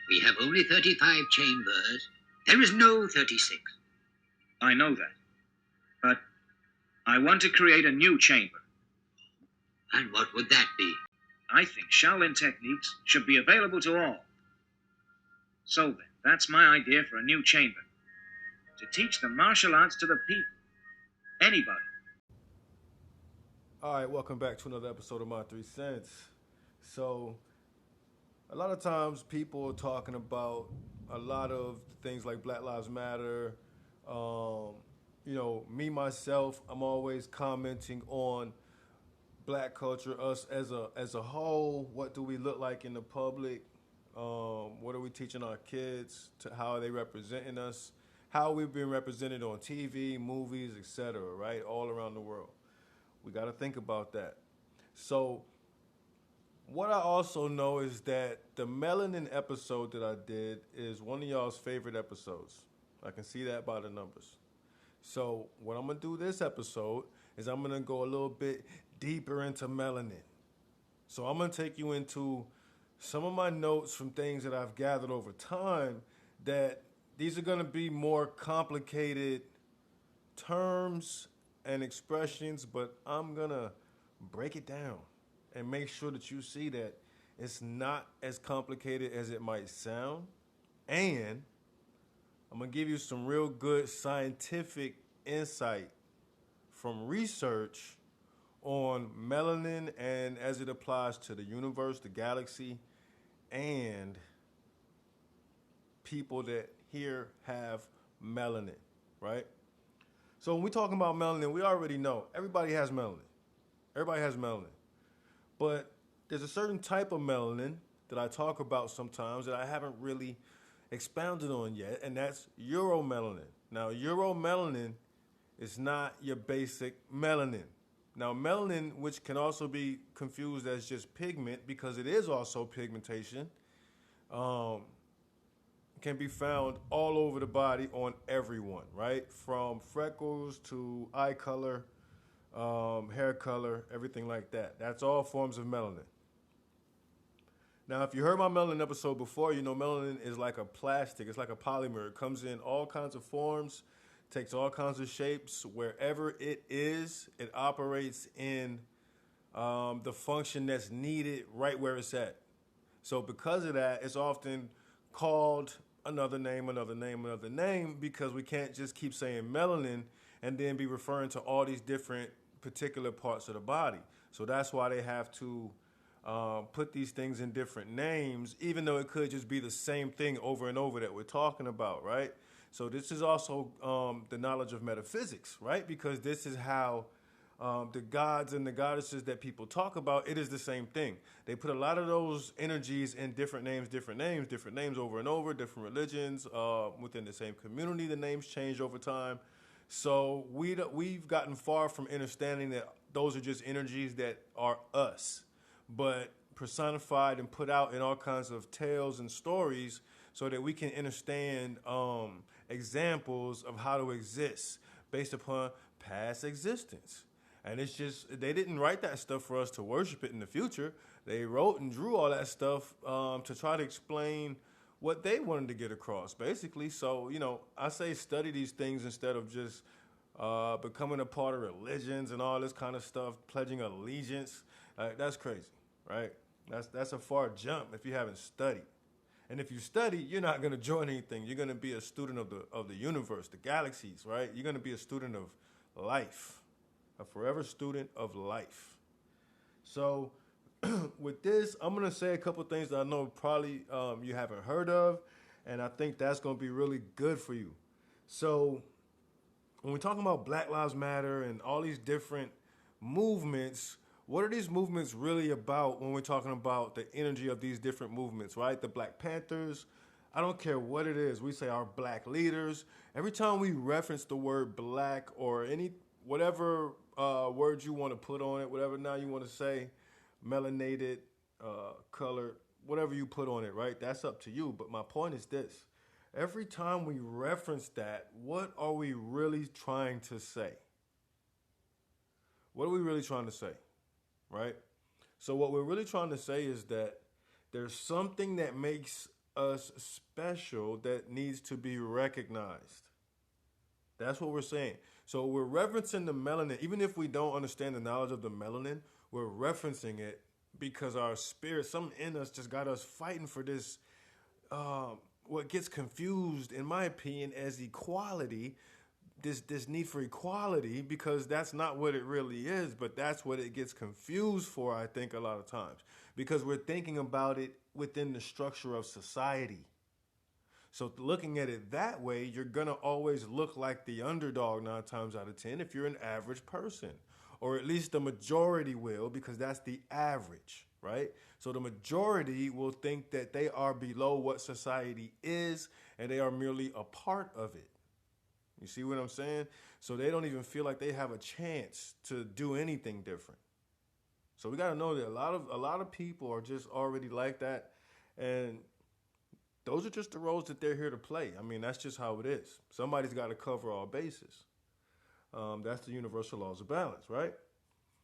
We have only 35 chambers. There is no 36. I know that. But I want to create a new chamber. And what would that be? I think Shaolin techniques should be available to all. So then, that's my idea for a new chamber. To teach the martial arts to the people. Anybody. All right, welcome back to another episode of My 3 Cents. So, a lot of times people are talking about a lot of things like Black Lives Matter. Me, myself, I'm always commenting on black culture, us as a whole. What do we look like in the public? What are we teaching our kids? How are they representing us? How we've been represented on TV, movies, etc., right? All around the world. We got to think about that. So, what I also know is that the Melanin episode that I did is one of y'all's favorite episodes. I can see that by the numbers. So, what I'm going to do this episode is I'm going to go a little bit deeper into melanin. So, I'm going to take you into some of my notes from things that I've gathered over time that these are going to be more complicated terms and expressions, but I'm going to break it down and make sure that you see that it's not as complicated as it might sound. And I'm going to give you some real good scientific insight from research on melanin and as it applies to the universe, the galaxy, and people that here have melanin, right? So when we're talking about melanin, we already know everybody has melanin. Everybody has melanin. But there's a certain type of melanin that I talk about sometimes that I haven't really expounded on yet, and that's uromelanin. Now, uromelanin is not your basic melanin. Now, melanin, which can also be confused as just pigment because it is also pigmentation, can be found all over the body on everyone, right? From freckles to eye color, hair color, everything like that. That's all forms of melanin. Now, if you heard my melanin episode before, you know melanin is like a plastic. It's like a polymer. It comes in all kinds of forms, takes all kinds of shapes. Wherever it is, it operates in the function that's needed right where it's at. So because of that, it's often called another name, because we can't just keep saying melanin and then be referring to all these different particular parts of the body. So that's why they have to put these things in different names, even though it could just be the same thing over and over that we're talking about, right? So this is also the knowledge of metaphysics, right? Because this is how the gods and the goddesses that people talk about, it is the same thing. They put a lot of those energies in different names over and over, different religions, within the same community, the names change over time. So we've gotten far from understanding that those are just energies that are us, but personified and put out in all kinds of tales and stories so that we can understand examples of how to exist based upon past existence. And it's just, they didn't write that stuff for us to worship it in the future. They wrote and drew all that stuff to try to explain what they wanted to get across, basically. So, I say study these things instead of just becoming a part of religions and all this kind of stuff, pledging allegiance. That's crazy, right? That's a far jump if you haven't studied. And if you study, you're not going to join anything. You're going to be a student of the universe, the galaxies, right? You're going to be a student of life. A forever student of life. So with this, I'm going to say a couple things that I know probably you haven't heard of, and I think that's going to be really good for you. So when we're talking about Black Lives Matter and all these different movements, what are these movements really about when we're talking about the energy of these different movements, right? The Black Panthers, I don't care what it is. We say our black leaders. Every time we reference the word black or whatever words you want to put on it, whatever now you want to say, melanated, colored, whatever you put on it, right? That's up to you. But my point is this. Every time we reference that, what are we really trying to say? What are we really trying to say, right? So what we're really trying to say is that there's something that makes us special that needs to be recognized. That's what we're saying. So we're referencing the melanin, even if we don't understand the knowledge of the melanin, we're referencing it because our spirit, something in us, just got us fighting for this. What gets confused, in my opinion, as equality, this need for equality, because that's not what it really is, but that's what it gets confused for. I think a lot of times because we're thinking about it within the structure of society. So looking at it that way, you're gonna always look like the underdog 9 times out of 10 if you're an average person, or at least the majority will, because that's the average, right? So the majority will think that they are below what society is, and they are merely a part of it. You see what I'm saying? So they don't even feel like they have a chance to do anything different. So we got to know that a lot of people are just already like that, and those are just the roles that they're here to play. I mean, that's just how it is. Somebody's got to cover all bases. That's the universal laws of balance, right?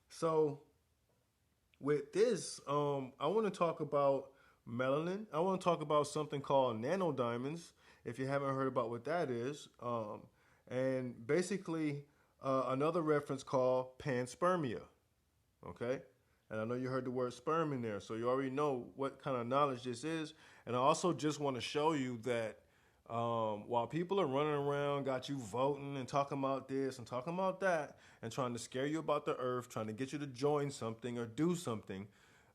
So with this, I want to talk about melanin. I want to talk about something called nanodiamonds. If you haven't heard about what that is, and basically another reference called panspermia. Okay, and I know you heard the word sperm in there, so you already know what kind of knowledge this is. And I also just want to show you that while people are running around, got you voting and talking about this and talking about that, and trying to scare you about the earth, trying to get you to join something or do something,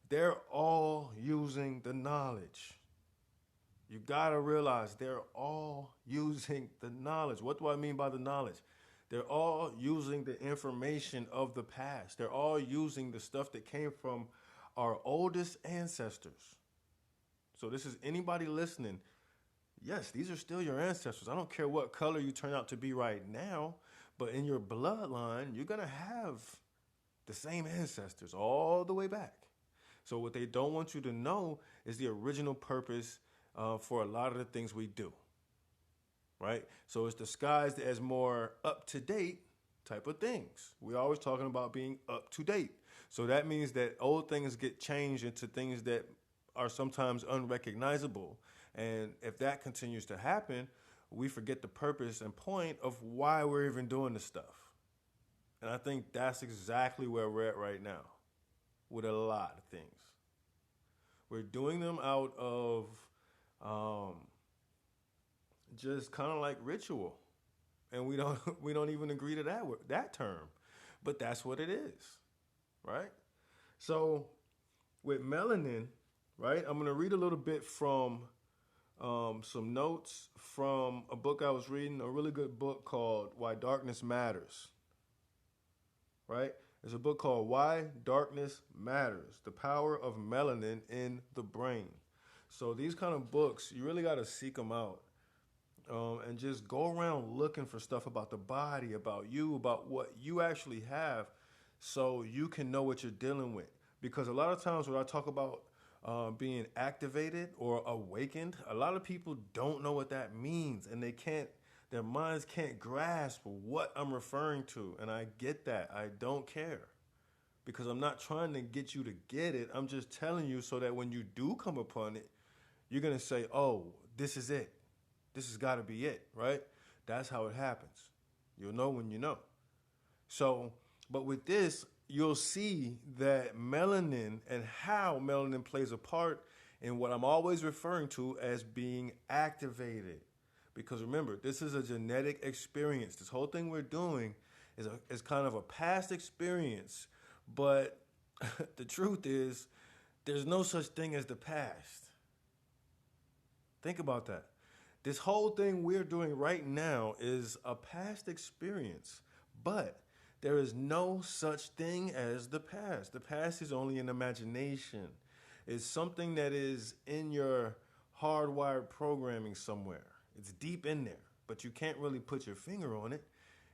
they're all using the knowledge. You gotta realize they're all using the knowledge. What do I mean by the knowledge? They're all using the information of the past. They're all using the stuff that came from our oldest ancestors. So this is anybody listening. Yes, these are still your ancestors. I don't care what color you turn out to be right now, but in your bloodline, you're gonna have the same ancestors all the way back. So what they don't want you to know is the original purpose for a lot of the things we do, right? So it's disguised as more up to date type of things. We're always talking about being up to date. So that means that old things get changed into things that are sometimes unrecognizable. And if that continues to happen, we forget the purpose and point of why we're even doing this stuff. And I think that's exactly where we're at right now with a lot of things. We're doing them out of um, just kind of like ritual, and we don't we don't even agree to that term, but that's what it is, right? So with melanin, right? I'm gonna read a little bit from some notes from a book I was reading, a really good book called "Why Darkness Matters." Right? There's a book called "Why Darkness Matters: The Power of Melanin in the Brain." So these kind of books, you really got to seek them out, and just go around looking for stuff about the body, about you, about what you actually have, so you can know what you're dealing with. Because a lot of times when I talk about being activated or awakened, a lot of people don't know what that means, and their minds can't grasp what I'm referring to. And I get that. I don't care, because I'm not trying to get you to get it. I'm just telling you so that when you do come upon it, you're going to say, oh, this is it. This has got to be it, right? That's how it happens. You'll know when you know. So, but with this, you'll see that melanin and how melanin plays a part in what I'm always referring to as being activated. Because remember, this is a genetic experience. This whole thing we're doing is kind of a past experience. But the truth is, there's no such thing as the past. Think about that. This whole thing we're doing right now is a past experience, but there is no such thing as the past. The past is only an imagination. It's something that is in your hardwired programming somewhere. It's deep in there, but you can't really put your finger on it.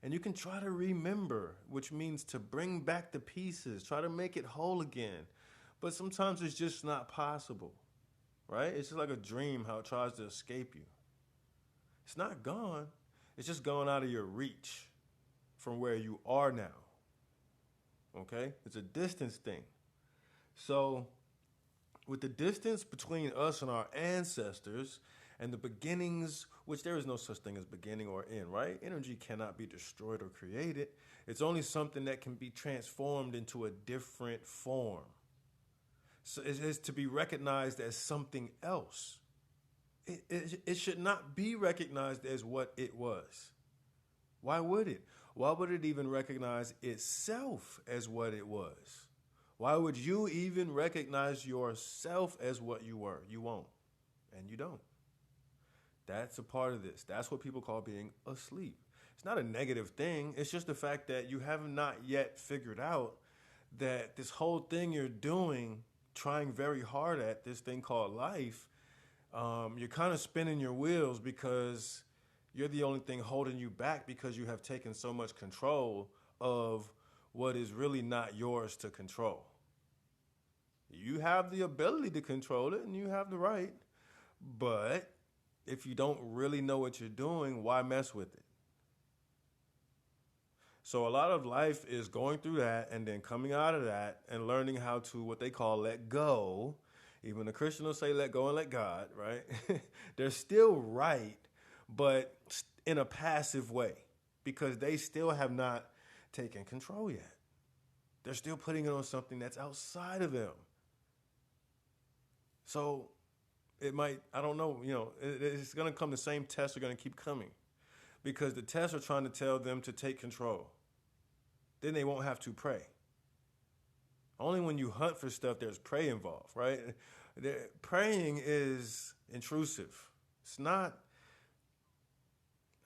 And you can try to remember, which means to bring back the pieces, try to make it whole again. But sometimes it's just not possible, right? It's just like a dream, how it tries to escape you. It's not gone. It's just gone out of your reach from where you are now. Okay? It's a distance thing. So With the distance between us and our ancestors and the beginnings, which there is no such thing as beginning or end, right? Energy cannot be destroyed or created. It's only something that can be transformed into a different form. So it is to be recognized as something else. It should not be recognized as what it was. Why would it? Why would it even recognize itself as what it was? Why would you even recognize yourself as what you were? You won't, and you don't. That's a part of this. That's what people call being asleep. It's not a negative thing. It's just the fact that you have not yet figured out that this whole thing you're doing, trying very hard at this thing called life, you're kind of spinning your wheels because you're the only thing holding you back because you have taken so much control of what is really not yours to control. You have the ability to control it and you have the right, but if you don't really know what you're doing, why mess with it? So a lot of life is going through that and then coming out of that and learning how to what they call let go. Even the Christian will say let go and let God, right? They're still right, but in a passive way because they still have not taken control yet. They're still putting it on something that's outside of them. So it might, I don't know, it's going to come, the same tests are going to keep coming because the tests are trying to tell them to take control. Then they won't have to pray. Only when you hunt for stuff, there's prey involved, right? Praying is intrusive. It's not,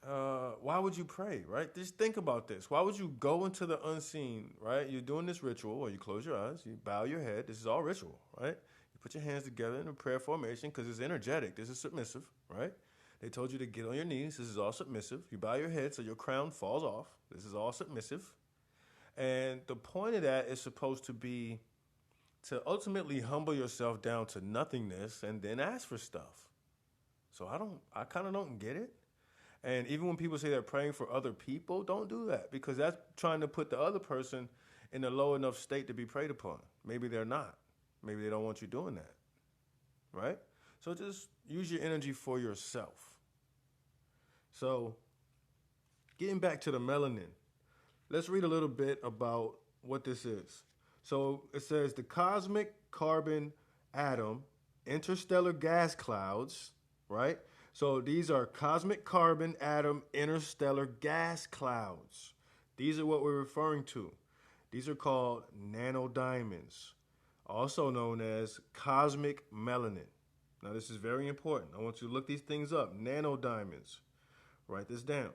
why would you pray, right? Just think about this. Why would you go into the unseen, right? You're doing this ritual, or you close your eyes, you bow your head. This is all ritual, right? You put your hands together in a prayer formation because it's energetic. This is submissive, right? They told you to get on your knees. This is all submissive. You bow your head so your crown falls off. This is all submissive. And the point of that is supposed to be to ultimately humble yourself down to nothingness and then ask for stuff. So I kind of don't get it. And even when people say they're praying for other people, don't do that because that's trying to put the other person in a low enough state to be prayed upon. Maybe they're not. Maybe they don't want you doing that, right? So just use your energy for yourself. So getting back to the melanin, let's read a little bit about what this is. So it says the cosmic carbon atom, interstellar gas clouds, right? So these are cosmic carbon atom interstellar gas clouds. These are what we're referring to. These are called nanodiamonds, also known as cosmic melanin. Now this is very important. I want you to look these things up. Nanodiamonds. Write this down.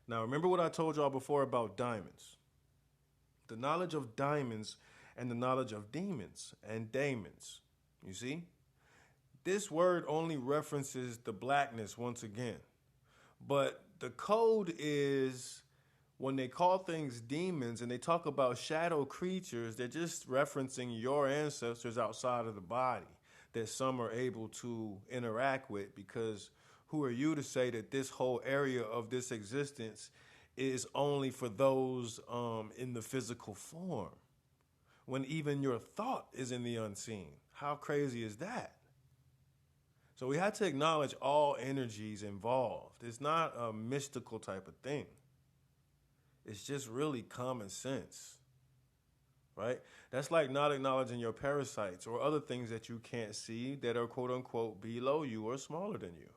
Now remember what I told y'all before about diamonds. The knowledge of diamonds and the knowledge of demons and daemons. You see? This word only references the blackness once again. But the code is when they call things demons and they talk about shadow creatures, they're just referencing your ancestors outside of the body that some are able to interact with because who are you to say that this whole area of this existence is only for those in the physical form when even your thought is in the unseen? How crazy is that? So we had to acknowledge all energies involved. It's not a mystical type of thing. It's just really common sense, right? That's like not acknowledging your parasites or other things that you can't see that are quote unquote below you or smaller than you,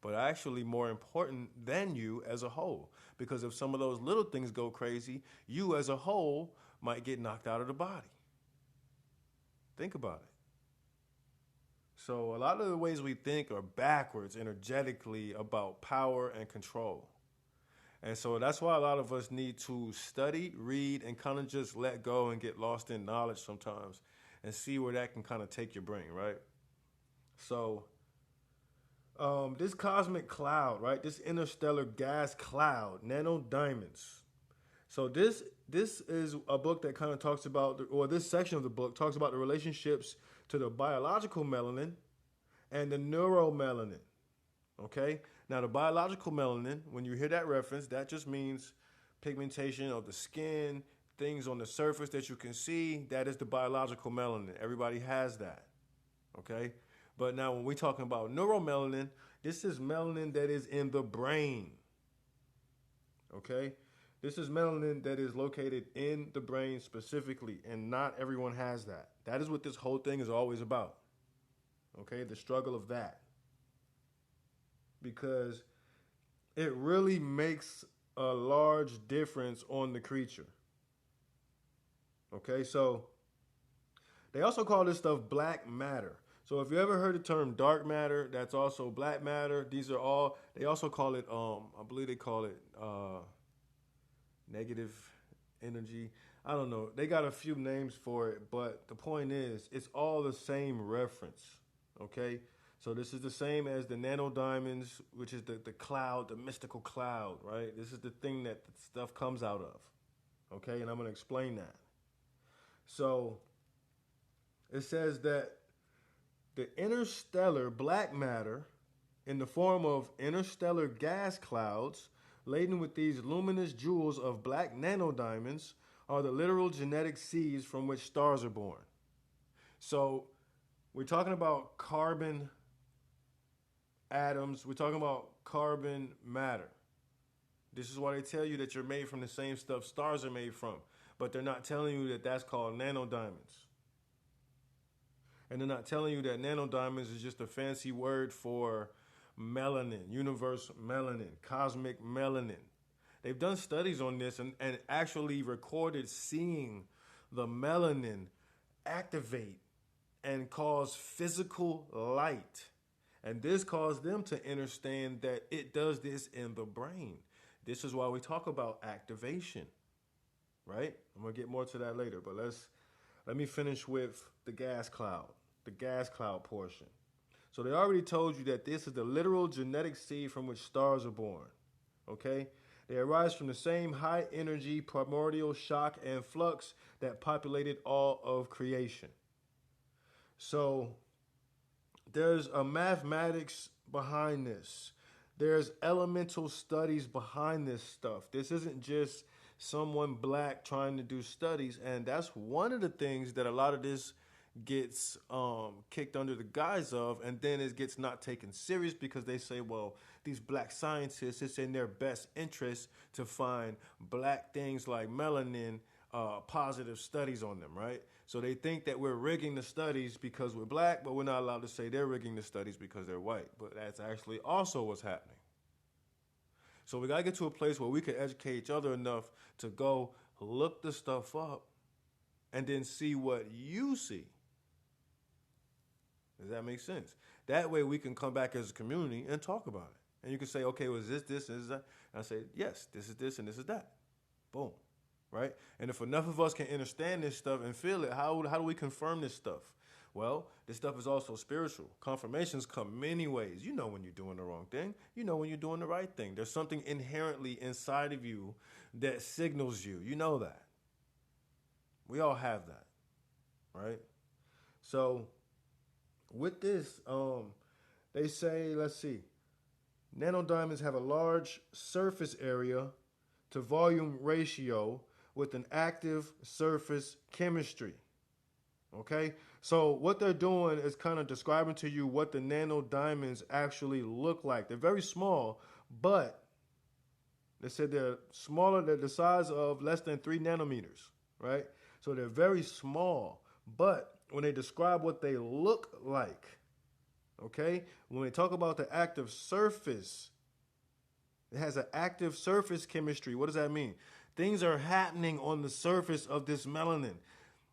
but actually more important than you as a whole. Because if some of those little things go crazy, you as a whole might get knocked out of the body. Think about it. So a lot of the ways we think are backwards energetically about power and control. And so that's why a lot of us need to study, read, and kind of just let go and get lost in knowledge sometimes and see where that can kind of take your brain, right? So this cosmic cloud, right? This interstellar gas cloud, nanodiamonds. So this is a book that kind of talks about, or this section of the book talks about the relationships to the biological melanin and the neuromelanin. Okay? Now, the biological melanin, when you hear that reference, that just means pigmentation of the skin, things on the surface that you can see. That is the biological melanin. Everybody has that. Okay? But now when we're talking about neuromelanin, this is melanin that is in the brain. Okay? This is melanin that is located in the brain specifically, and not everyone has that. That is what this whole thing is always about. Okay? The struggle of that. Because it really makes a large difference on the creature. Okay? So they also call this stuff black matter. So if you ever heard the term dark matter, that's also black matter. These are all, they also call it, I believe they call it negative energy. I don't know. They got a few names for it, but the point is, it's all the same reference. Okay? So this is the same as the nanodiamonds, which is the cloud, the mystical cloud, right? This is the thing that the stuff comes out of. Okay? And I'm going to explain that. So it says that the interstellar black matter in the form of interstellar gas clouds laden with these luminous jewels of black nanodiamonds are the literal genetic seeds from which stars are born. So we're talking about carbon atoms, we're talking about carbon matter. This is why they tell you that you're made from the same stuff stars are made from, but they're not telling you that that's called nanodiamonds. And they're not telling you that nanodiamonds is just a fancy word for melanin, universal melanin, cosmic melanin. They've done studies on this and actually recorded seeing the melanin activate and cause physical light. And this caused them to understand that it does this in the brain. This is why we talk about activation, right? I'm going to get more to that later, but let me finish with the gas cloud portion. So they already told you that this is the literal genetic seed from which stars are born. Okay? They arise from the same high energy primordial shock and flux that populated all of creation. So there's a mathematics behind this. There's elemental studies behind this stuff. This isn't just someone black trying to do studies, and that's one of the things that a lot of this gets kicked under the guise of, and then it gets not taken serious because they say, well, these black scientists, it's in their best interest to find black things like melanin, positive studies on them, right? So they think that we're rigging the studies because we're black, but we're not allowed to say they're rigging the studies because they're white. But that's actually also what's happening. So we got to get to a place where we can educate each other enough to go look the stuff up and then see what you see. Does that make sense? That way we can come back as a community and talk about it. And you can say, okay, was this, and that? And I say, yes, this is this, and this is that. Boom. Right? And if enough of us can understand this stuff and feel it, how do we confirm this stuff? Well, this stuff is also spiritual. Confirmations come many ways. You know when you're doing the wrong thing. You know when you're doing the right thing. There's something inherently inside of you that signals you. You know that. We all have that. Right? So with this, they say, let's see, nanodiamonds have a large surface area to volume ratio with an active surface chemistry. Okay? So what they're doing is kind of describing to you what the nanodiamonds actually look like. They're very small, but they said they're smaller, they're the size of less than 3 nanometers, right? So they're very small, but when they describe what they look like, okay, when they talk about the active surface, it has an active surface chemistry. What does that mean? Things are happening on the surface of this melanin.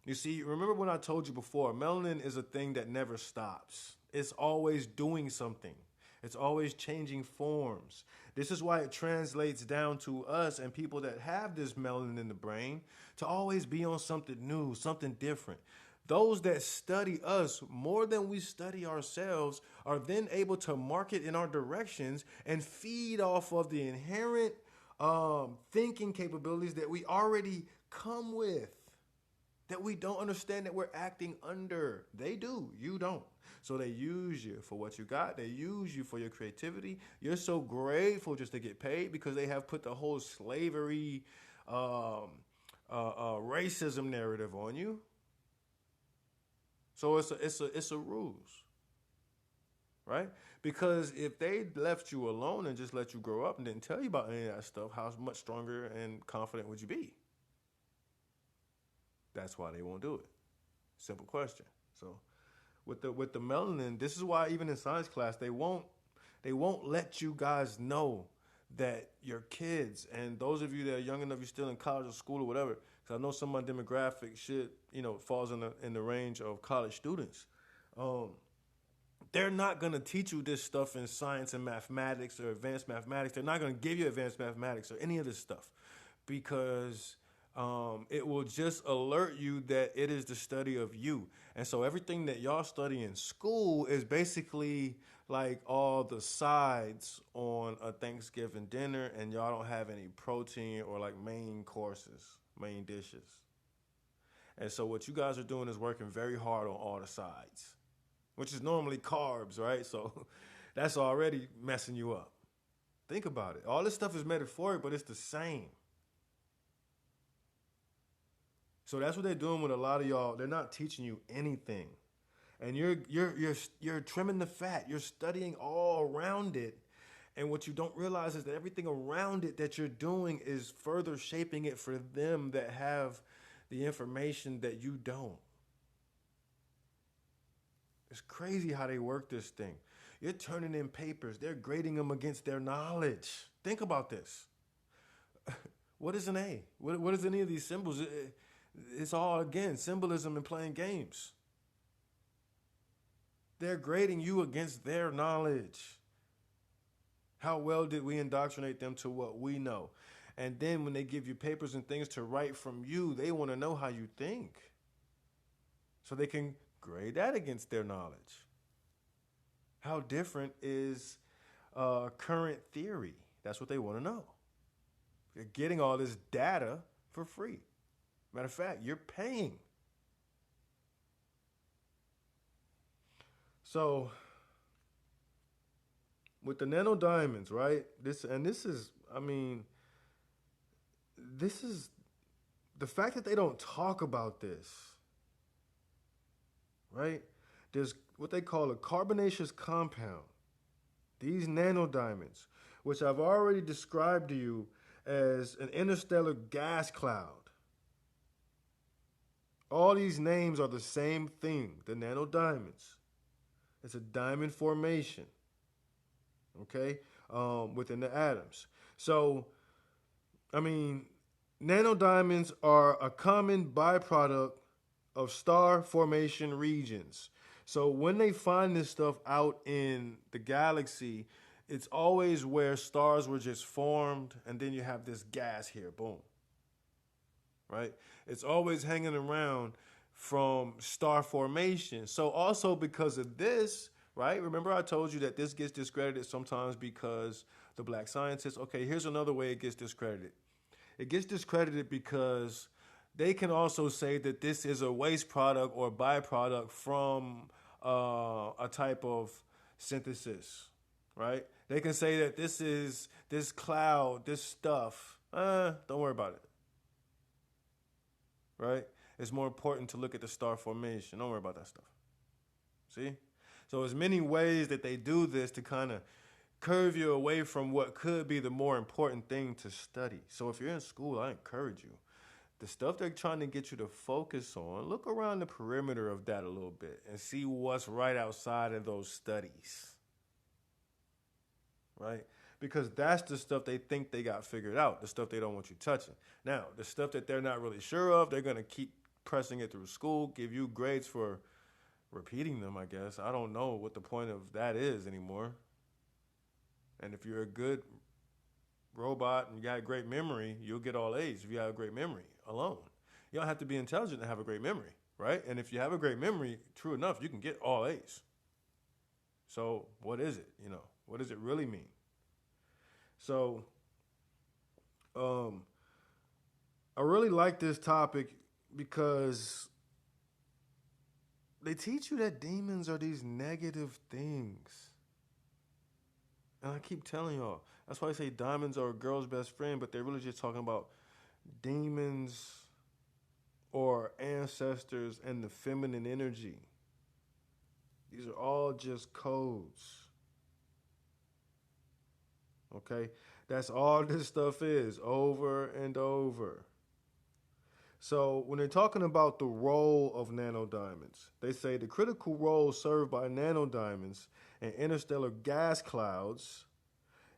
You see, remember when I told you before, melanin is a thing that never stops. It's always doing something. It's always changing forms. This is why it translates down to us and people that have this melanin in the brain to always be on something new, something different. Those that study us more than we study ourselves are then able to market in our directions and feed off of the inherent thinking capabilities that we already come with, that we don't understand that we're acting under. They do. You don't. So they use you for what you got. They use you for your creativity. You're so grateful just to get paid because they have put the whole slavery, racism narrative on you. So it's a ruse, right? Because if they left you alone and just let you grow up and didn't tell you about any of that stuff, how much stronger and confident would you be? That's why they won't do it. Simple question. So with the melanin, this is why even in science class they won't let you guys know that your kids and those of you that are young enough, you're still in college or school or whatever. Because I know some of my demographic shit, falls in the range of college students. Um, they're not going to teach you this stuff in science and mathematics or advanced mathematics. They're not going to give you advanced mathematics or any of this stuff because it will just alert you that it is the study of you. And so everything that y'all study in school is basically like all the sides on a Thanksgiving dinner, and y'all don't have any protein or like main courses, main dishes. And so what you guys are doing is working very hard on all the sides, which is normally carbs, right? So that's already messing you up. Think about it. All this stuff is metaphoric, but it's the same. So that's what they're doing with a lot of y'all. They're not teaching you anything. And you're trimming the fat. You're studying all around it. And what you don't realize is that everything around it that you're doing is further shaping it for them that have the information that you don't. It's crazy how they work this thing. You're turning in papers. They're grading them against their knowledge. Think about this. What is an A? What is any of these symbols? It's all, again, symbolism and playing games. They're grading you against their knowledge. How well did we indoctrinate them to what we know? And then when they give you papers and things to write from you, they want to know how you think. So they can grade that against their knowledge. How different is current theory? That's what they want to know. You're getting all this data for free. Matter of fact, you're paying. So with the nano diamonds, right? This is, I mean, this is the fact that they don't talk about this, right? There's what they call a carbonaceous compound. These nano diamonds, which I've already described to you as an interstellar gas cloud. All these names are the same thing, the nano diamonds. It's a diamond formation, okay, within the atoms. So, I mean, nanodiamonds are a common byproduct of star formation regions. So when they find this stuff out in the galaxy, it's always where stars were just formed, and then you have this gas here, boom, right? It's always hanging around from star formation. So also because of this, right? Remember I told you that this gets discredited sometimes because the black scientists, okay, here's another way it gets discredited. It gets discredited because they can also say that this is a waste product or byproduct from a type of synthesis, right? They can say that this is this cloud, this stuff. Don't worry about it, right? It's more important to look at the star formation. Don't worry about that stuff. See? So there's many ways that they do this to kind of curve you away from what could be the more important thing to study. So if you're in school, I encourage you. The stuff they're trying to get you to focus on, look around the perimeter of that a little bit and see what's right outside of those studies. Right? Because that's the stuff they think they got figured out, the stuff they don't want you touching. Now, the stuff that they're not really sure of, they're going to keep pressing it through school, give you grades for repeating them, I guess. I don't know what the point of that is anymore. And if you're a good robot and you got a great memory, you'll get all A's if you have a great memory alone. You don't have to be intelligent to have a great memory, right? And if you have a great memory, true enough, you can get all A's. So what is it? What does it really mean? So I really like this topic because they teach you that demons are these negative things. And I keep telling y'all, that's why I say diamonds are a girl's best friend, but they're really just talking about demons or ancestors and the feminine energy. These are all just codes. Okay? That's all this stuff is, over and over. So when they're talking about the role of nanodiamonds, they say the critical role served by nanodiamonds in interstellar gas clouds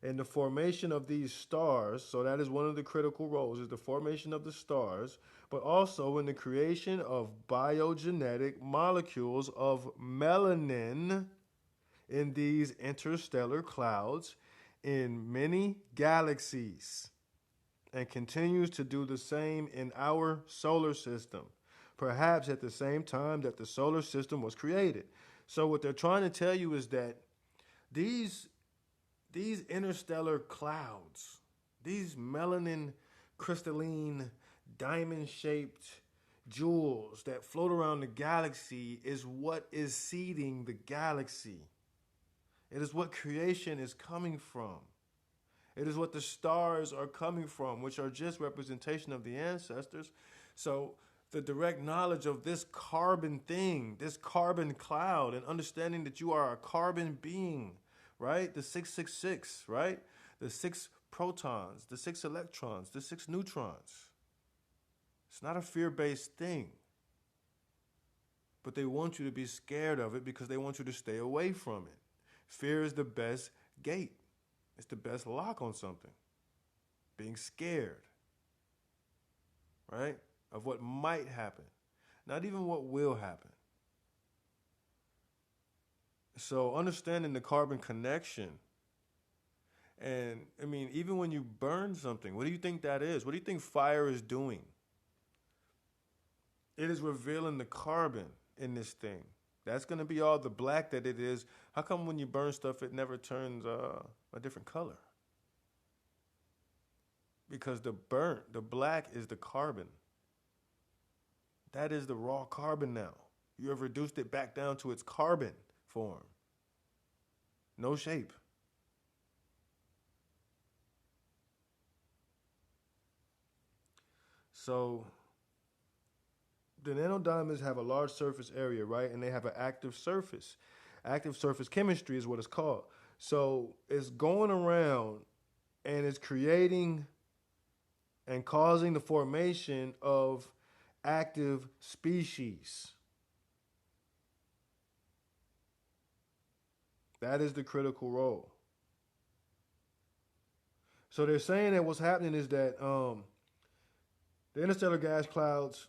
and the formation of these stars. So that is one of the critical roles, is the formation of the stars, but also in the creation of biogenetic molecules of melanin in these interstellar clouds in many galaxies, and continues to do the same in our solar system, perhaps at the same time that the solar system was created. So what they're trying to tell you is that these these interstellar clouds, these melanin crystalline diamond shaped jewels that float around the galaxy is what is seeding the galaxy. It is what creation is coming from. It is what the stars are coming from, which are just representation of the ancestors. So the direct knowledge of this carbon thing, this carbon cloud, and understanding that you are a carbon being, right? The 666, right? The 6 protons, the 6 electrons, the 6 neutrons. It's not a fear-based thing. But they want you to be scared of it because they want you to stay away from it. Fear is the best gate. It's the best lock on something. Being scared, right? Of what might happen, not even what will happen. So understanding the carbon connection, and I mean, even when you burn something, what do you think that is? What do you think fire is doing? It is revealing the carbon in this thing. That's going to be all the black that it is. How come when you burn stuff, it never turns a different color? Because the black is the carbon. That is the raw carbon now. You have reduced it back down to its carbon form. No shape. So the nanodiamonds have a large surface area, right? And they have an active surface. Active surface chemistry is what it's called. So it's going around and it's creating and causing the formation of active species. That is the critical role. So they're saying that what's happening is that the interstellar gas clouds,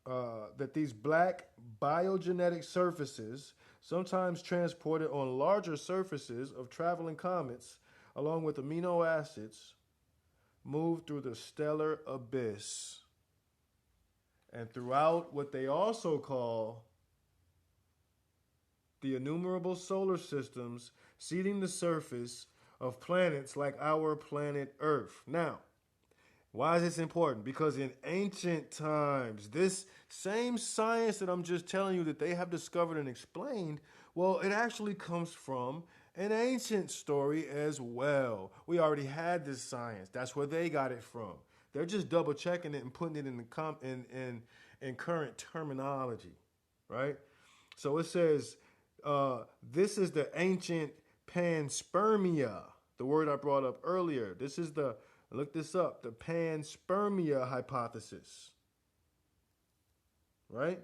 that these black biogenetic surfaces, sometimes transported on larger surfaces of traveling comets, along with amino acids, move through the stellar abyss and throughout what they also call the innumerable solar systems, seeding the surface of planets like our planet Earth. Now, why is this important? Because in ancient times, this same science that I'm just telling you that they have discovered and explained, well, it actually comes from an ancient story as well. We already had this science. That's where they got it from. They're just double checking it and putting it in current terminology, right? So it says, this is the ancient panspermia, the word I brought up earlier. This is look this up, the panspermia hypothesis, right?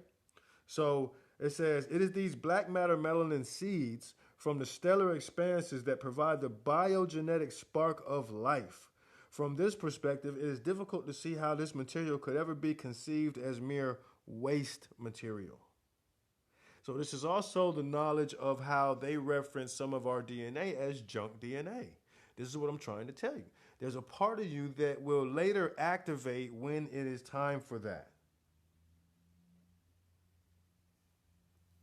So it says, it is these black matter melanin seeds from the stellar expanses that provide the biogenetic spark of life. From this perspective, it is difficult to see how this material could ever be conceived as mere waste material. So this is also the knowledge of how they reference some of our DNA as junk DNA. This is what I'm trying to tell you. There's a part of you that will later activate when it is time for that.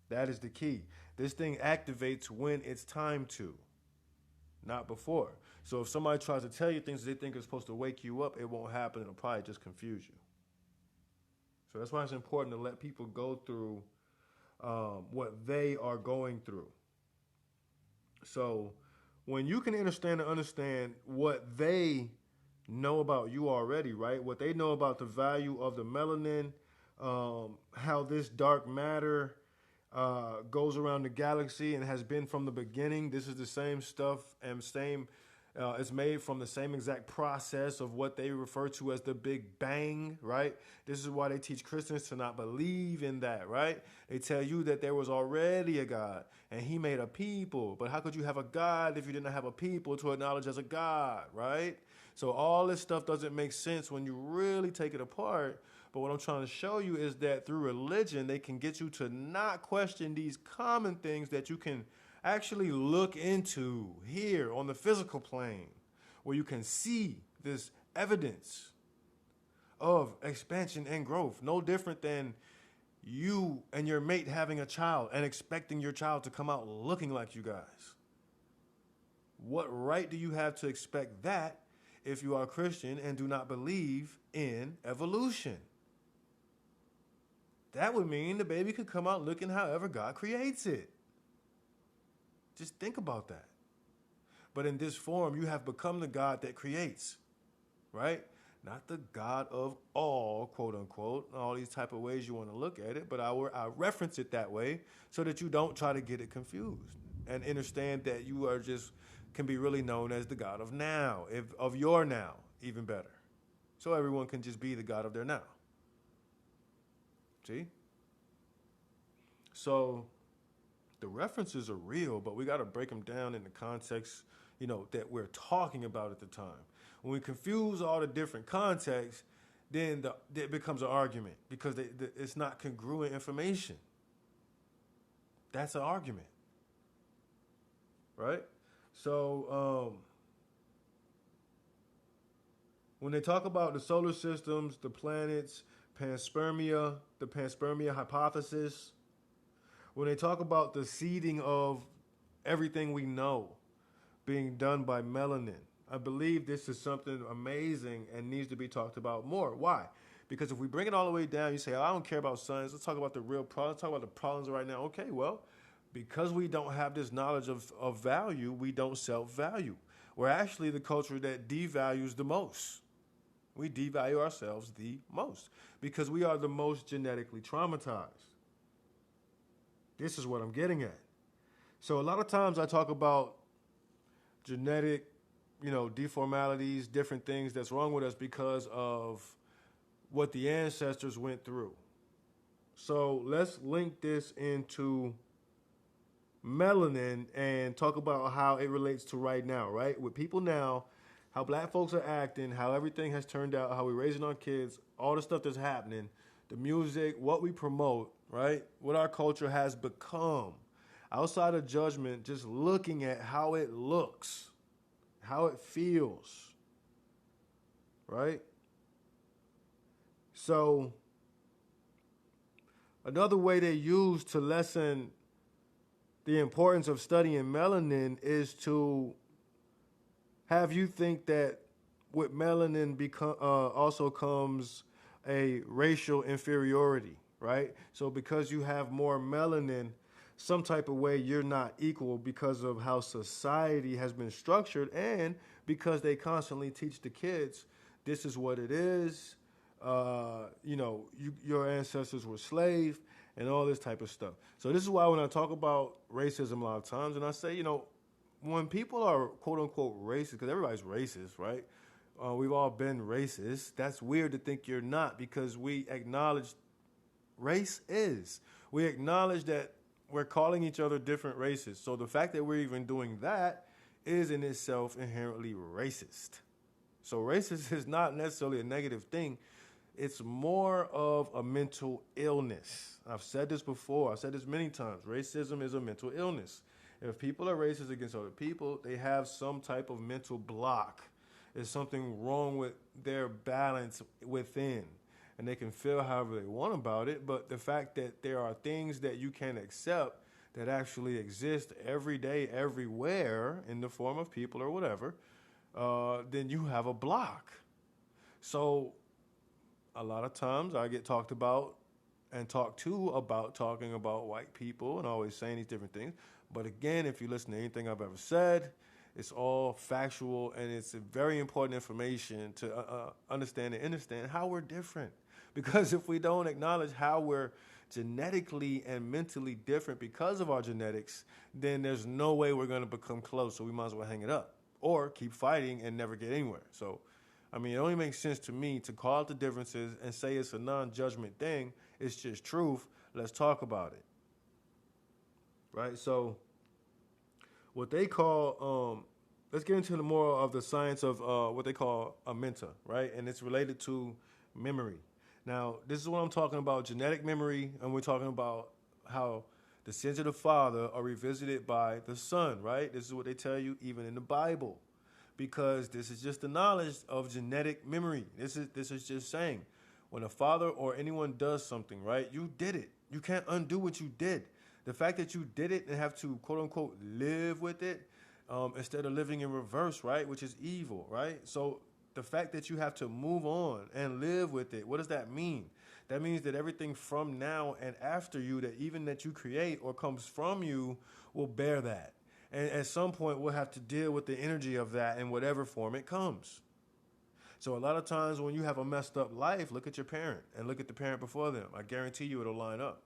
That is the key. This thing activates when it's time to, not before. So if somebody tries to tell you things they think are supposed to wake you up, it won't happen. It'll probably just confuse you. So that's why it's important to let people go through what they are going through. So when you can understand what they know about you already, right? What they know about the value of the melanin, how this dark matter goes around the galaxy and has been from the beginning. This is the same stuff and same. It's made from the same exact process of what they refer to as the Big Bang, right? This is why they teach Christians to not believe in that, right? They tell you that there was already a God and he made a people. But how could you have a God if you didn't have a people to acknowledge as a God, right? So all this stuff doesn't make sense when you really take it apart. But what I'm trying to show you is that through religion, they can get you to not question these common things that you can actually look into here on the physical plane, where you can see this evidence of expansion and growth. No different than you and your mate having a child and expecting your child to come out looking like you guys. What right do you have to expect that if you are a Christian and do not believe in evolution? That would mean the baby could come out looking however God creates it. Just think about that. But in this form, you have become the God that creates, right? Not the God of all, quote unquote, all these type of ways you want to look at it. But I reference it that way so that you don't try to get it confused and understand that you are just can be really known as the God of now, of your now, even better. So everyone can just be the God of their now. See? So the references are real, but we got to break them down in the context, that we're talking about at the time. When we confuse all the different contexts, then it becomes an argument because it's not congruent information. That's an argument, right? So when they talk about the solar systems, the planets, panspermia, the panspermia hypothesis, when they talk about the seeding of everything we know being done by melanin, I believe this is something amazing and needs to be talked about more. Why? Because if we bring it all the way down, you say, I don't care about science. Let's talk about the real problems. Let's talk about the problems right now. Okay, well, because we don't have this knowledge of value, we don't self-value. We're actually the culture that devalues the most. We devalue ourselves the most because we are the most genetically traumatized. This is what I'm getting at. So a lot of times I talk about genetic, deformalities, different things that's wrong with us because of what the ancestors went through. So let's link this into melanin and talk about how it relates to right now, right? With people now, how black folks are acting, how everything has turned out, how we're raising our kids, all the stuff that's happening, the music, what we promote, right? What our culture has become. Outside of judgment, just looking at how it looks, how it feels, right? So another way they use to lessen the importance of studying melanin is to have you think that with melanin also comes a racial inferiority, right? So because you have more melanin, some type of way you're not equal because of how society has been structured and because they constantly teach the kids this is what it is. Your ancestors were slaves and all this type of stuff. So this is why when I talk about racism a lot of times, and I say, when people are quote unquote racist, because everybody's racist, right? We've all been racist. That's weird to think you're not because we acknowledge race is. We acknowledge that we're calling each other different races. So the fact that we're even doing that is in itself inherently racist. So racist is not necessarily a negative thing. It's more of a mental illness. I've said this before. I've said this many times. Racism is a mental illness. If people are racist against other people, they have some type of mental block. There's something wrong with their balance within. And they can feel however they want about it. But the fact that there are things that you can accept that actually exist every day, everywhere, in the form of people or whatever, then you have a block. So a lot of times I get talked about and talked to about talking about white people and always saying these different things. But again, if you listen to anything I've ever said, it's all factual and it's a very important information to understand how we're different. Because if we don't acknowledge how we're genetically and mentally different because of our genetics, then there's no way we're going to become close. So we might as well hang it up or keep fighting and never get anywhere. So, I mean, it only makes sense to me to call out the differences and say it's a non-judgment thing. It's just truth. Let's talk about it. Right? So, what they call, let's get into the more of the science of what they call a menta, right? And it's related to memory. Now, this is what I'm talking about, genetic memory, and we're talking about how the sins of the father are revisited by the son, right? This is what they tell you even in the Bible, because this is just the knowledge of genetic memory. This is just saying when a father or anyone does something, right? You did it. You can't undo what you did. The fact that you did it and have to quote unquote live with it instead of living in reverse, right? Which is evil, right? So the fact that you have to move on and live with it, what does that mean? That means that everything from now and after you, that even that you create or comes from you, will bear that. And at some point, we'll have to deal with the energy of that in whatever form it comes. So a lot of times when you have a messed up life, look at your parent and look at the parent before them. I guarantee you it'll line up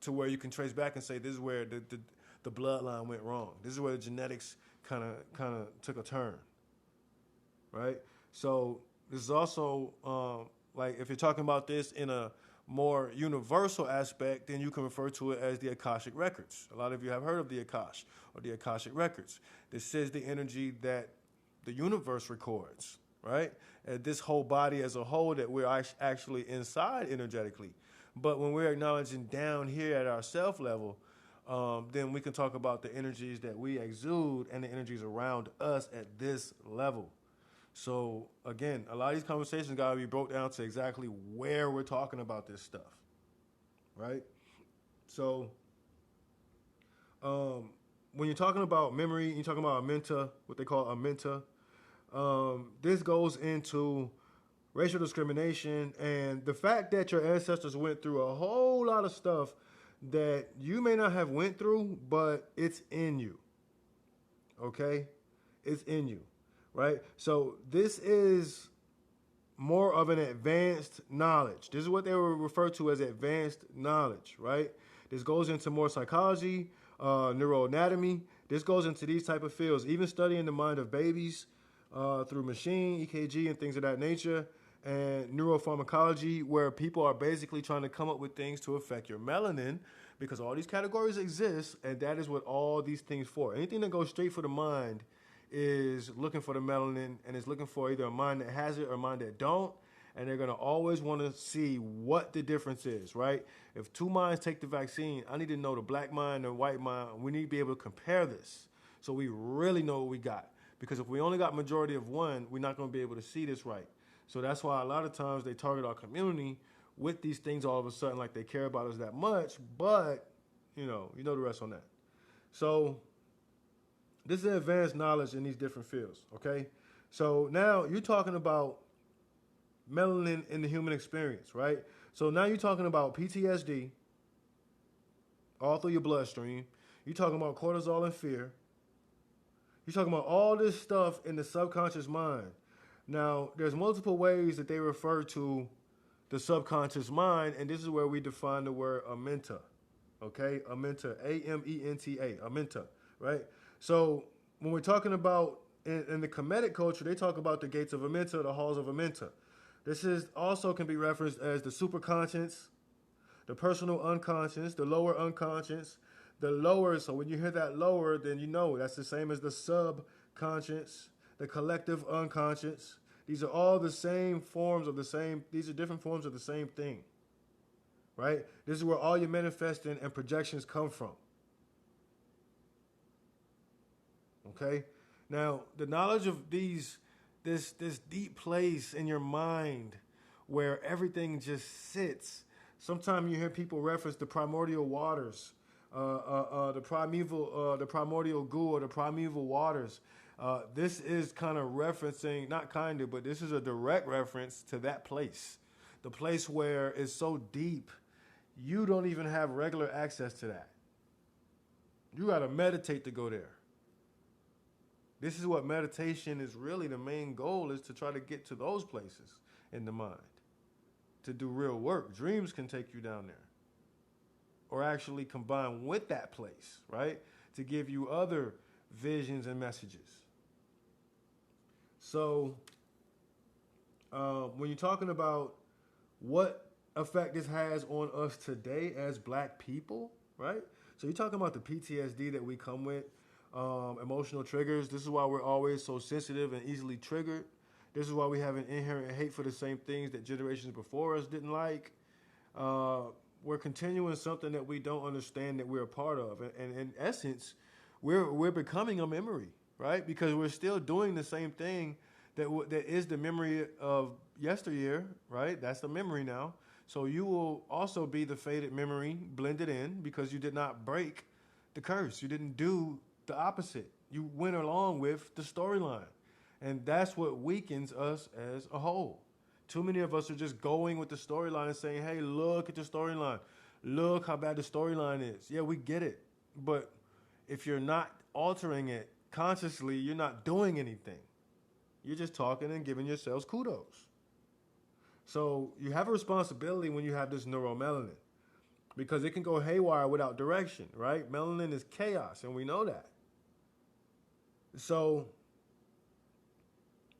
to where you can trace back and say, this is where the bloodline went wrong. This is where the genetics kind of took a turn. Right? So this is also like if you're talking about this in a more universal aspect, then you can refer to it as the Akashic Records. A lot of you have heard of the Akash or the Akashic Records. This is the energy that the universe records, right? And this whole body as a whole that we're actually inside energetically. But when we're acknowledging down here at our self level, then we can talk about the energies that we exude and the energies around us at this level. So again, a lot of these conversations got to be broke down to exactly where we're talking about this stuff, right? So when you're talking about memory, you're talking about a menta, what they call a menta. This goes into racial discrimination and the fact that your ancestors went through a whole lot of stuff that you may not have went through, but it's in you. Okay? It's in you. Right? So this is more of an advanced knowledge. This is what they were referred to as advanced knowledge, right? This goes into more psychology, neuroanatomy. This goes into these type of fields, even studying the mind of babies through machine, EKG, and things of that nature, and neuropharmacology, where people are basically trying to come up with things to affect your melanin, because all these categories exist, and that is what all these things for. Anything that goes straight for the mind is looking for the melanin and is looking for either a mind that has it or a mind that don't. And they're going to always want to see what the difference is, right? If two minds take the vaccine, I need to know the black mind and white mind. We need to be able to compare this so we really know what we got. Because if we only got majority of one, we're not going to be able to see this right. So that's why a lot of times they target our community with these things all of a sudden, like they care about us that much. But, you know the rest on that. So this is advanced knowledge in these different fields, okay? So now you're talking about melanin in the human experience, right? So now you're talking about PTSD all through your bloodstream. You're talking about cortisol and fear. You're talking about all this stuff in the subconscious mind. Now, there's multiple ways that they refer to the subconscious mind, and this is where we define the word amenta, okay? Amenta, A-M-E-N-T-A, amenta, right? So when we're talking about, in the Kemetic culture, they talk about the gates of Amenta, the halls of Amenta. This is also can be referenced as the superconscious, the personal unconscious, the lower unconscious, the lower. So when you hear that lower, then you know that's the same as the subconscious, the collective unconscious. These are all the same forms of the same, these are different forms of the same thing, right? This is where all your manifesting and projections come from. Okay? Now, the knowledge of this deep place in your mind where everything just sits. Sometimes you hear people reference the primordial waters, the primordial goo or the primeval waters. This is kind of referencing, not kind of, but this is a direct reference to that place. The place where it's so deep, you don't even have regular access to that. You got to meditate to go there. This is what meditation is really the main goal, is to try to get to those places in the mind, to do real work. Dreams can take you down there. or actually combine with that place, right? To give you other visions and messages. So, when you're talking about what effect this has on us today as black people, right? So, you're talking about the PTSD that we come with, emotional triggers. This is why we're always so sensitive and easily triggered. This is why we have an inherent hate for the same things that generations before us didn't like. Uh, we're continuing something that we don't understand that we're a part of, and in essence, we're becoming a memory, right? Because we're still doing the same thing that is the memory of yesteryear, right? That's the memory now. So you will also be the faded memory blended in because you did not break the curse. You didn't do the opposite. You went along with the storyline, and that's what weakens us as a whole. Too many of us are just going with the storyline and saying, hey, look at the storyline. Look how bad the storyline is. Yeah, we get it. But if you're not altering it consciously, you're not doing anything. You're just talking and giving yourselves kudos. So you have a responsibility when you have this neuromelanin because it can go haywire without direction, right? Melanin is chaos, and we know that. So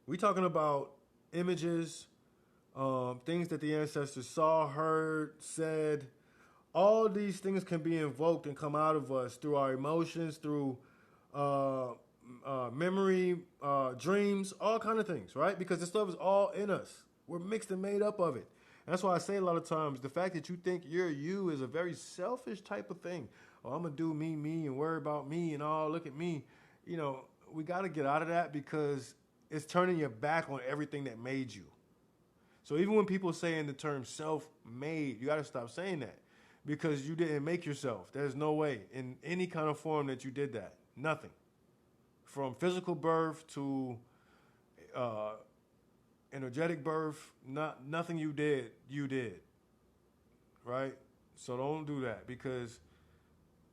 we're talking about images, things that the ancestors saw, heard, said. All these things can be invoked and come out of us through our emotions, through memory, dreams, all kind of things, right? Because this stuff is all in us. We're mixed and made up of it. And that's why I say a lot of times, the fact that you think you're you is a very selfish type of thing. Oh, I'm going to do me, and worry about me, and oh, look at me. You know, we got to get out of that because it's turning your back on everything that made you. So even when people say in the term self-made, you got to stop saying that because you didn't make yourself. There's no way in any kind of form that you did that. Nothing. From physical birth to energetic birth, nothing you did, right? So don't do that because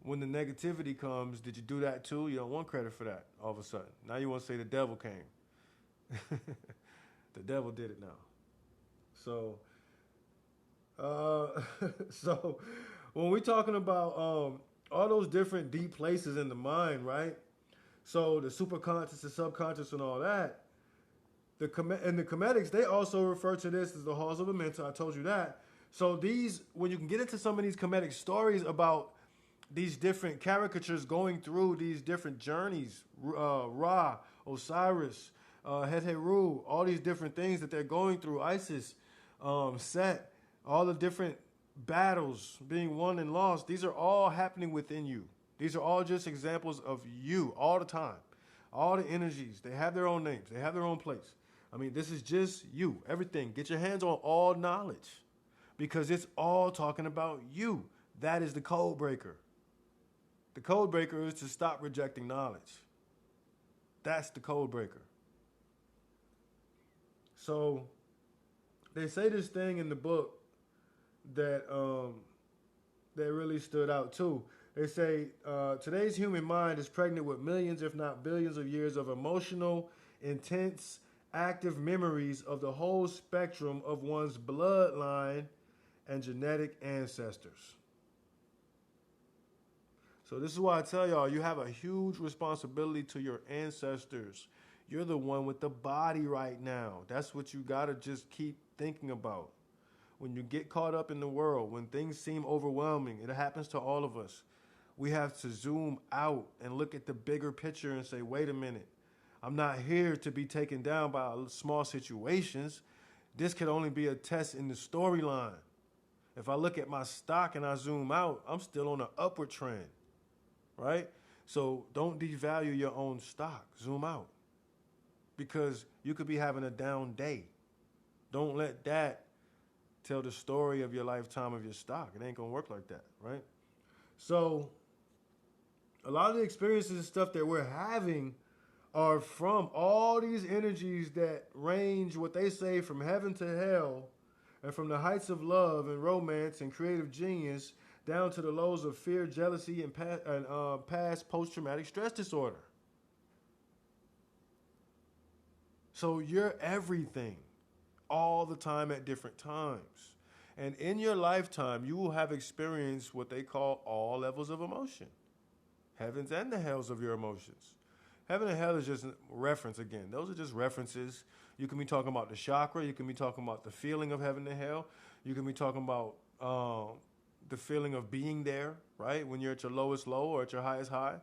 when the negativity comes, did you do that too? You don't want credit for that all of a sudden. Now you want to say the devil came. The devil did it now. So, so when we're talking about all those different deep places in the mind, right? So the superconscious, the subconscious, and all that. And the comedics, they also refer to this as the halls of the mental. I told you that. So these, when you can get into some of these comedic stories about these different caricatures going through these different journeys, Ra, Osiris, Heteru, all these different things that they're going through, Isis, Set, all the different battles being won and lost, these are all happening within you. These are all just examples of you all the time. All the energies, they have their own names. They have their own place. I mean, this is just you. Everything. Get your hands on all knowledge because it's all talking about you. That is the code breaker. The code breaker is to stop rejecting knowledge. That's the code breaker. So they say this thing in the book that that really stood out too. They say today's human mind is pregnant with millions, if not billions, of years of emotional, intense, active memories of the whole spectrum of one's bloodline and genetic ancestors. So this is why I tell y'all, you have a huge responsibility to your ancestors. You're the one with the body right now. That's what you got to just keep thinking about. When you get caught up in the world, when things seem overwhelming, it happens to all of us. We have to zoom out and look at the bigger picture and say, wait a minute. I'm not here to be taken down by small situations. This could only be a test in the storyline. If I look at my stock and I zoom out, I'm still on an upward trend, right? So don't devalue your own stock. Zoom out because you could be having a down day. Don't let that tell the story of your lifetime of your stock. It ain't going to work like that, right? So a lot of the experiences and stuff that we're having are from all these energies that range, what they say, from heaven to hell, and from the heights of love and romance and creative genius down to the lows of fear, jealousy, and past post-traumatic stress disorder. So you're everything all the time at different times. And in your lifetime, you will have experienced what they call all levels of emotion, heavens and the hells of your emotions. Heaven and hell is just a reference again. Those are just references. You can be talking about the chakra. You can be talking about the feeling of heaven and hell. You can be talking about the feeling of being there, right? When you're at your lowest low or at your highest high.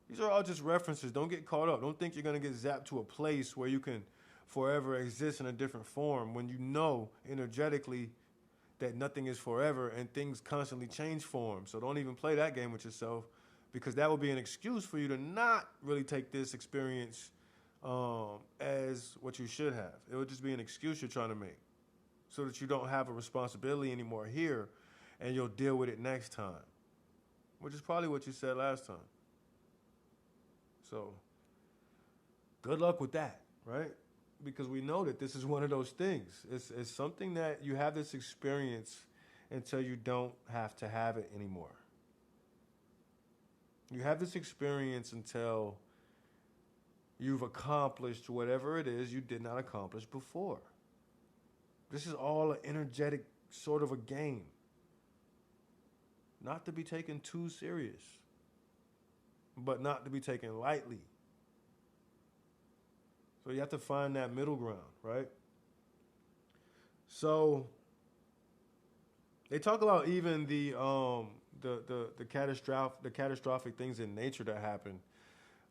These are all just references. Don't get caught up. Don't think you're going to get zapped to a place where you can forever exist in a different form when you know energetically that nothing is forever and things constantly change form. So don't even play that game with yourself, because that would be an excuse for you to not really take this experience as what you should have. It would just be an excuse you're trying to make so that you don't have a responsibility anymore here and you'll deal with it next time, which is probably what you said last time. So good luck with that, right? Because we know that this is one of those things. It's something that you have this experience until you don't have to have it anymore. You have this experience until you've accomplished whatever it is you did not accomplish before. This is all an energetic sort of a game, not to be taken too serious, but not to be taken lightly. So you have to find that middle ground, right? So they talk about even the catastrophic things in nature that happen,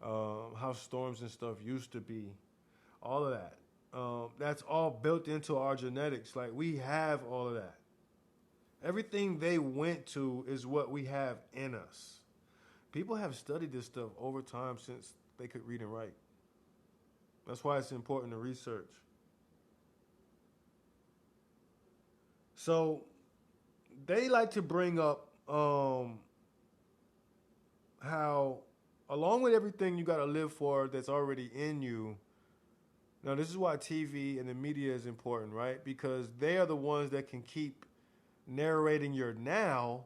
how storms and stuff used to be, all of that. That's all built into our genetics. Like, we have all of that. Everything they went to is what we have in us. People have studied this stuff over time since they could read and write. That's why it's important to research. So they like to bring up how, along with everything you got to live for that's already in you. Now, this is why TV and the media is important, right? Because they are the ones that can keep narrating your now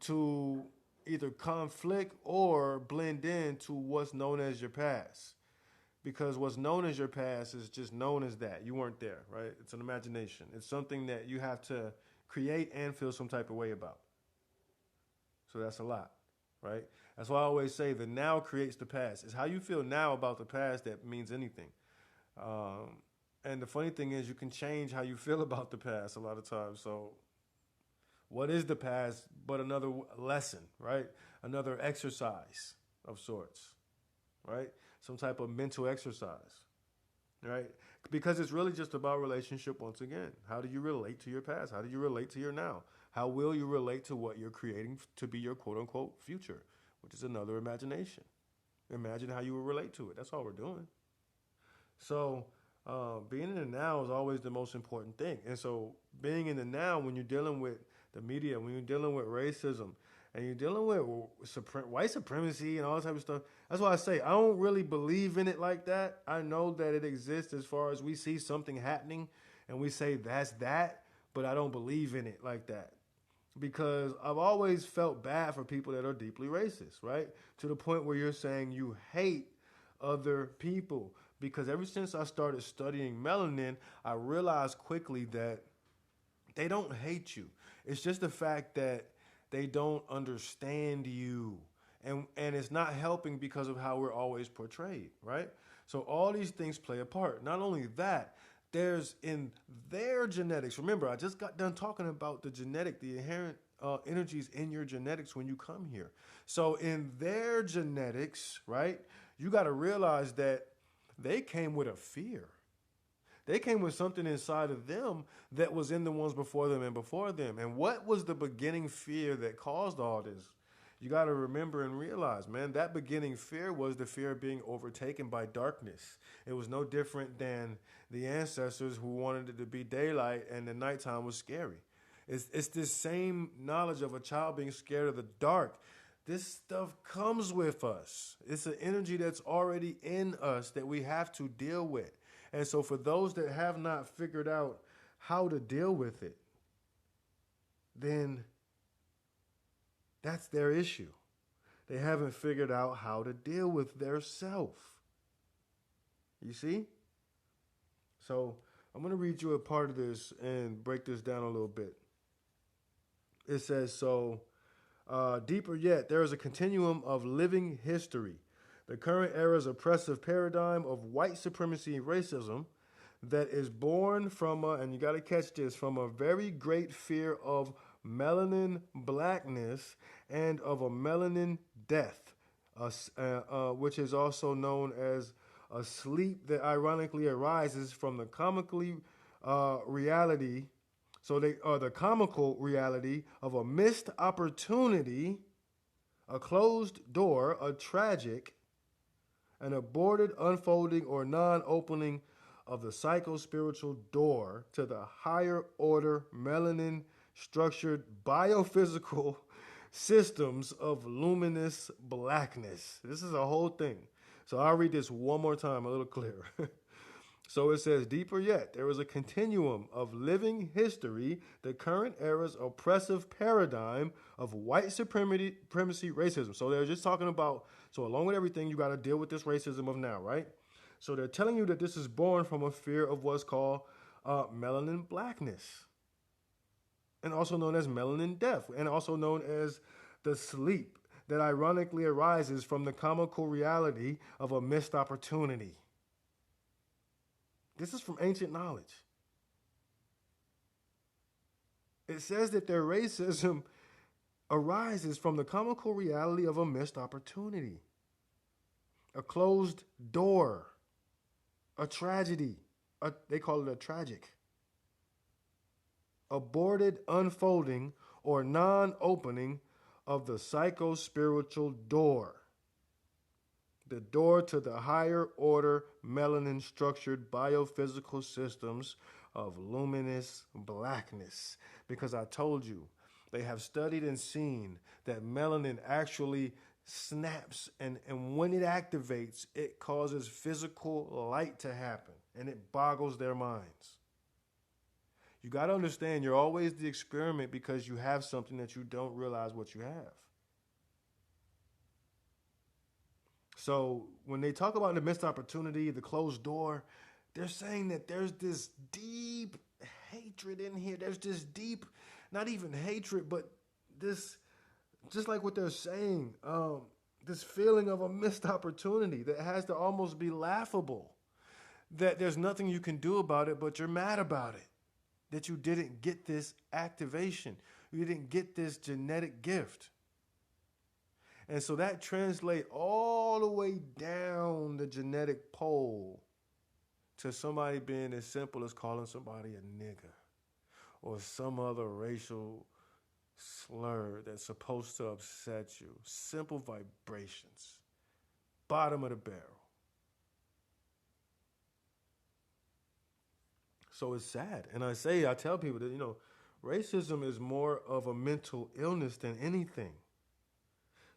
to either conflict or blend into what's known as your past. Because what's known as your past is just known as that. You weren't there, right? It's an imagination. It's something that you have to create and feel some type of way about. So that's a lot, right? That's why I always say the now creates the past. It's how you feel now about the past that means anything. And the funny thing is, you can change how you feel about the past a lot of times. So what is the past but another lesson, right? Another exercise of sorts, right? Some type of mental exercise, right? Because it's really just about relationship once again. How do you relate to your past? How do you relate to your now? How will you relate to what you're creating to be your quote-unquote future, which is another imagination. Imagine how you will relate to it. That's all we're doing. So being in the now is always the most important thing. And so being in the now, when you're dealing with the media, when you're dealing with racism, and you're dealing with white supremacy and all that type of stuff, that's why I say I don't really believe in it like that. I know that it exists as far as we see something happening and we say that's that, but I don't believe in it like that. Because I've always felt bad for people that are deeply racist, right? To the point where you're saying you hate other people. Because ever since I started studying melanin, I realized quickly that they don't hate you. It's just the fact that they don't understand you. And it's not helping because of how we're always portrayed, right? So all these things play a part. Not only that, there's in their genetics. Remember, I just got done talking about the inherent energies in your genetics when you come here. So in their genetics, right, you got to realize that they came with a fear. They came with something inside of them that was in the ones before them and before them. And what was the beginning fear that caused all this? You got to remember and realize, man, that beginning fear was the fear of being overtaken by darkness. It was no different than the ancestors who wanted it to be daylight and the nighttime was scary. It's this same knowledge of a child being scared of the dark. This stuff comes with us. It's an energy that's already in us that we have to deal with. And so for those that have not figured out how to deal with it, then that's their issue. They haven't figured out how to deal with their self. You see? So I'm going to read you a part of this and break this down a little bit. It says, deeper yet, there is a continuum of living history. The current era's oppressive paradigm of white supremacy and racism that is born from, and you got to catch this, from a very great fear of melanin blackness and of a melanin death, which is also known as a sleep that ironically arises from the comically reality. So they are the comical reality of a missed opportunity, a closed door, a tragic, an aborted unfolding or non-opening of the psycho-spiritual door to the higher order melanin structured biophysical systems of luminous blackness. This is a whole thing. So I'll read this one more time, a little clearer. So it says, deeper yet, there is a continuum of living history, the current era's oppressive paradigm of white supremacy, racism. So they're just talking about, so along with everything, you got to deal with this racism of now, right? So they're telling you that this is born from a fear of what's called melanin blackness, and also known as melanin death, and also known as the sleep that ironically arises from the comical reality of a missed opportunity. This is from ancient knowledge. It says that their racism arises from the comical reality of a missed opportunity, a closed door, a tragedy. They call it a tragic. Aborted unfolding or non-opening of the psycho-spiritual door. The door to the higher order melanin structured biophysical systems of luminous blackness. Because I told you, they have studied and seen that melanin actually snaps, and when it activates, it causes physical light to happen, and it boggles their minds. You got to understand, you're always the experiment because you have something that you don't realize what you have. So when they talk about the missed opportunity, the closed door, they're saying that there's this deep hatred in here. There's this deep, not even hatred, but this, just like what they're saying, this feeling of a missed opportunity that has to almost be laughable. That there's nothing you can do about it, but you're mad about it. That you didn't get this activation. You didn't get this genetic gift. And so that translates all the way down the genetic pole to somebody being as simple as calling somebody a nigger or some other racial slur that's supposed to upset you. Simple vibrations. Bottom of the barrel. So it's sad. And I tell people that, racism is more of a mental illness than anything.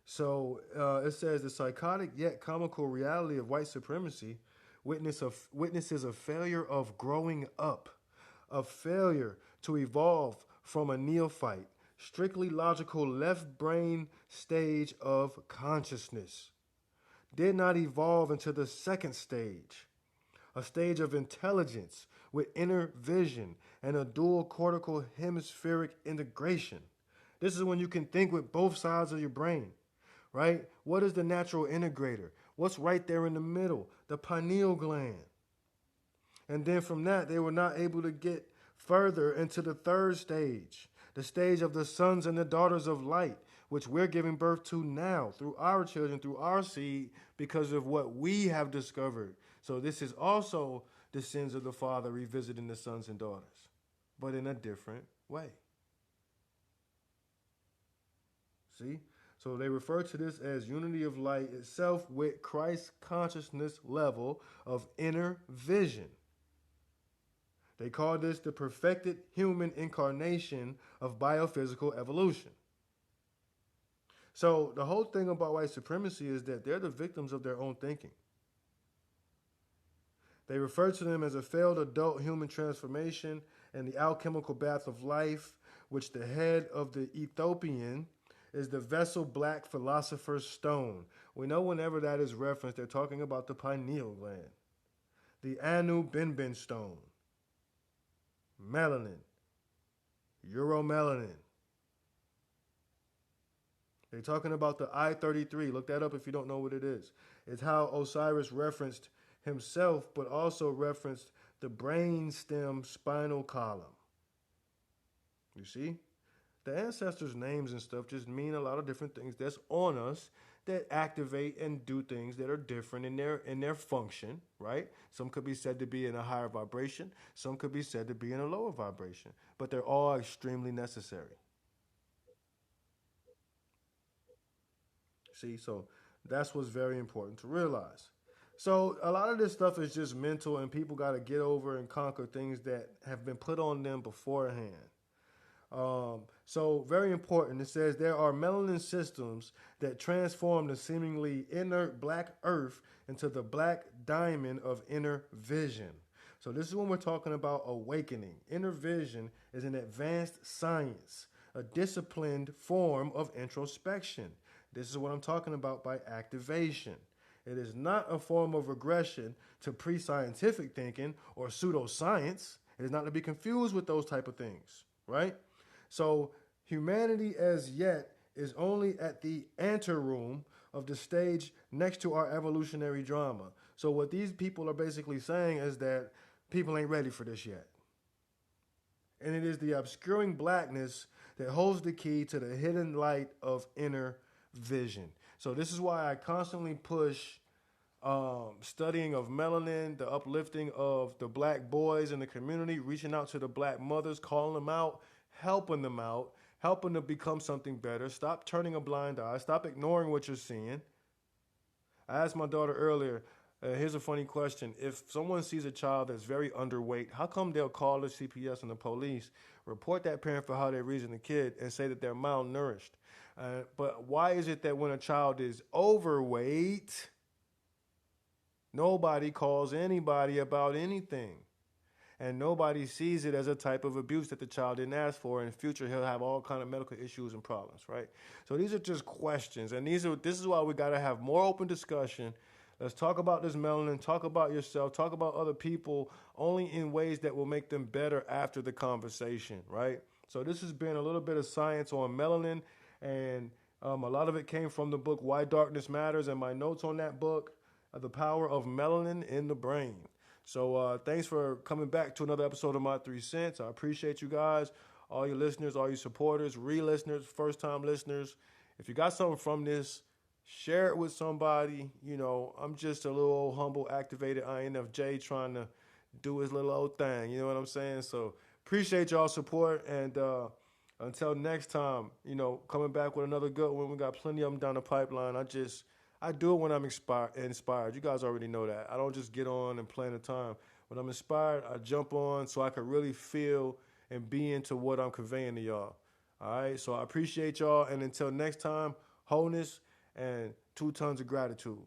So it says the psychotic yet comical reality of white supremacy witnesses a failure of growing up, a failure to evolve from a neophyte, strictly logical left brain stage of consciousness. Did not evolve into the second stage, a stage of intelligence with inner vision and a dual cortical hemispheric integration. This is when you can think with both sides of your brain. Right? What is the natural integrator? What's right there in the middle? The pineal gland. And then from that, they were not able to get further into the third stage, the stage of the sons and the daughters of light, which we're giving birth to now through our children, through our seed, because of what we have discovered. So this is also the sins of the Father revisiting the sons and daughters, but in a different way. See? So they refer to this as unity of light itself with Christ's consciousness level of inner vision. They call this the perfected human incarnation of biophysical evolution. So the whole thing about white supremacy is that they're the victims of their own thinking. They refer to them as a failed adult human transformation and the alchemical bath of life, which the head of the Ethiopian is the vessel black philosopher's stone. We know whenever that is referenced, they're talking about the pineal gland. The Anu Benben stone. melanin, uromelanin. They're talking about the I-33. Look that up if you don't know what it is. It's how Osiris referenced himself, but also referenced the brainstem spinal column. You see? The ancestors' names and stuff just mean a lot of different things that's on us that activate and do things that are different in their function, right? Some could be said to be in a higher vibration, some could be said to be in a lower vibration, but they're all extremely necessary. See, so that's what's very important to realize. So a lot of this stuff is just mental, and people got to get over and conquer things that have been put on them beforehand. So very important. It says there are melanin systems that transform the seemingly inert black earth into the black diamond of inner vision. So this is when we're talking about awakening. Inner vision is an advanced science, a disciplined form of introspection. This is what I'm talking about by activation. It is not a form of regression to pre-scientific thinking or pseudoscience. It is not to be confused with those type of things, right? So humanity as yet is only at the anteroom of the stage next to our evolutionary drama. So what these people are basically saying is that people ain't ready for this yet. And it is the obscuring blackness that holds the key to the hidden light of inner vision. So this is why I constantly push studying of melanin, the uplifting of the black boys in the community, reaching out to the black mothers, calling them out, helping them out, helping them become something better. Stop turning a blind eye. Stop ignoring what you're seeing. I asked my daughter earlier, here's a funny question. If someone sees a child that's very underweight, how come they'll call the CPS and the police, report that parent for how they're raising the kid, and say that they're malnourished? But why is it that when a child is overweight, nobody calls anybody about anything? And nobody sees it as a type of abuse that the child didn't ask for. In the future, he'll have all kind of medical issues and problems, right? So these are just questions. And this is why we got to have more open discussion. Let's talk about this melanin, talk about yourself, talk about other people, only in ways that will make them better after the conversation, right? So this has been a little bit of science on melanin, and a lot of it came from the book Why Darkness Matters, and my notes on that book, The Power of Melanin in the Brain. So thanks for coming back to another episode of My 3 Cents. I appreciate you guys, all your listeners, all your supporters, re-listeners, first-time listeners. If you got something from this, share it with somebody. You know, I'm just a little old humble activated INFJ trying to do his little old thing. You know what I'm saying? So appreciate y'all's support, and until next time, you know, coming back with another good one. We got plenty of them down the pipeline. I do it when I'm inspired. You guys already know that. I don't just get on and plan the time. When I'm inspired, I jump on so I can really feel and be into what I'm conveying to y'all. All right? So I appreciate y'all. And until next time, wholeness and 2 tons of gratitude.